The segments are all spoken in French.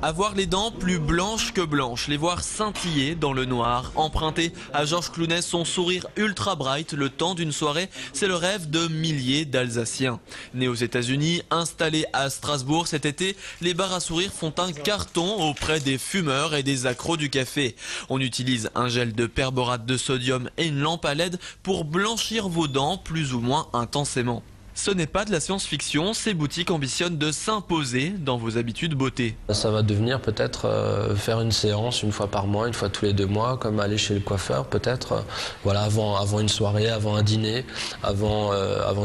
Avoir les dents plus blanches que blanches, les voir scintiller dans le noir. Emprunter à Georges Clooney son sourire ultra bright le temps d'une soirée, c'est le rêve de milliers d'Alsaciens. Né aux États-Unis, installé à Strasbourg cet été, les bars à sourire font un carton auprès des fumeurs et des accros du café. On utilise un gel de perborate de sodium et une lampe à LED pour blanchir vos dents plus ou moins intensément. Ce n'est pas de la science-fiction, ces boutiques ambitionnent de s'imposer dans vos habitudes beauté. Ça va devenir peut-être faire une séance une fois par mois, une fois tous les 2 mois, comme aller chez le coiffeur peut-être, voilà, avant une soirée, avant un dîner, avant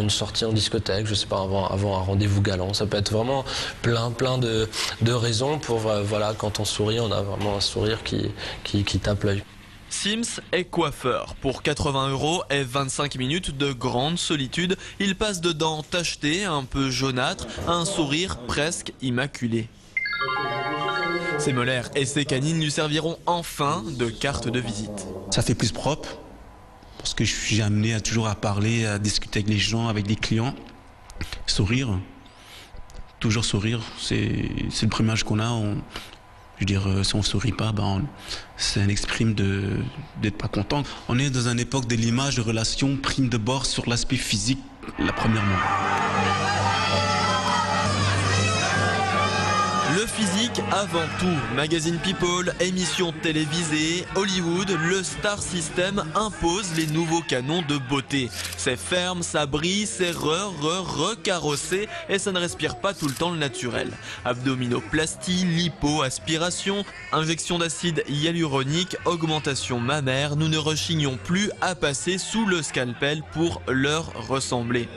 une sortie en discothèque, je sais pas, avant un rendez-vous galant. Ça peut être vraiment plein de raisons pour, voilà, quand on sourit, on a vraiment un sourire qui tape l'œil. Sims est coiffeur. Pour 80 € et 25 minutes de grande solitude, il passe de dents tachetées, un peu jaunâtres, à un sourire presque immaculé. Ses molaires et ses canines lui serviront enfin de carte de visite. Ça fait plus propre, parce que je suis amené toujours à parler, à discuter avec les gens, avec des clients. Sourire, toujours sourire, c'est le premier âge qu'on a. Je veux dire, si on ne sourit pas, c'est un exprime d'être pas content. On est dans une époque de l'image, de relation, prime de bord sur l'aspect physique, premièrement. Le physique avant tout. Magazine People, émissions télévisées, Hollywood, le Star System impose les nouveaux canons de beauté. C'est ferme, ça brille, c'est recarrossé et ça ne respire pas tout le temps le naturel. Abdominoplastie, lipo, aspiration, injection d'acide hyaluronique, augmentation mammaire, nous ne rechignons plus à passer sous le scalpel pour leur ressembler.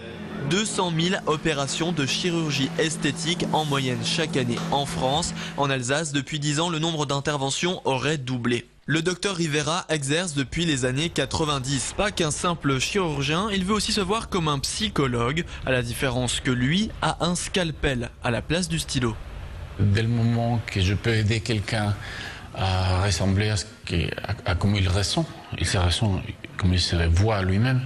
200 000 opérations de chirurgie esthétique en moyenne chaque année en France. En Alsace, depuis 10 ans, le nombre d'interventions aurait doublé. Le docteur Rivera exerce depuis les années 90. Pas qu'un simple chirurgien, il veut aussi se voir comme un psychologue, à la différence que lui a un scalpel à la place du stylo. Dès le moment que je peux aider quelqu'un à ressembler à comme il ressent, comme il se voit lui-même,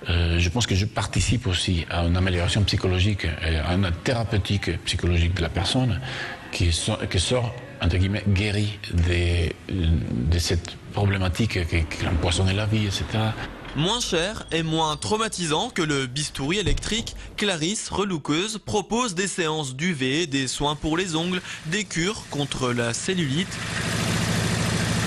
je pense que je participe aussi à une amélioration psychologique, à une thérapeutique psychologique de la personne qui sort, entre guillemets, guérie de cette problématique qui empoisonne la vie, etc. Moins cher et moins traumatisant que le bistouri électrique, Clarisse, relookeuse, propose des séances d'UV, des soins pour les ongles, des cures contre la cellulite.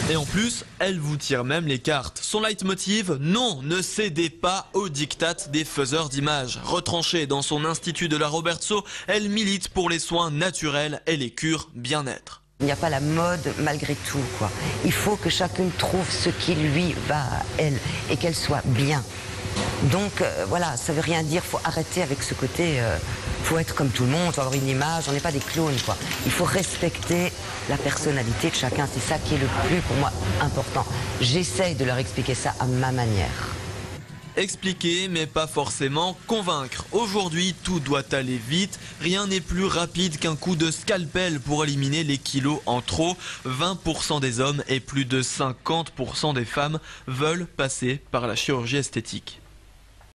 Et en plus, elle vous tire même les cartes. Son leitmotiv, non, ne cédez pas aux diktats des faiseurs d'images. Retranchée dans son institut de la Robertso, elle milite pour les soins naturels et les cures bien-être. Il n'y a pas la mode malgré tout, quoi. Il faut que chacune trouve ce qui lui va à elle et qu'elle soit bien. Donc voilà, ça veut rien dire, faut arrêter avec ce côté, faut être comme tout le monde, faut avoir une image, on n'est pas des clones, quoi. Il faut respecter la personnalité de chacun, c'est ça qui est le plus pour moi important. J'essaye de leur expliquer ça à ma manière. Expliquer, mais pas forcément convaincre. Aujourd'hui, tout doit aller vite. Rien n'est plus rapide qu'un coup de scalpel pour éliminer les kilos en trop. 20% des hommes et plus de 50% des femmes veulent passer par la chirurgie esthétique.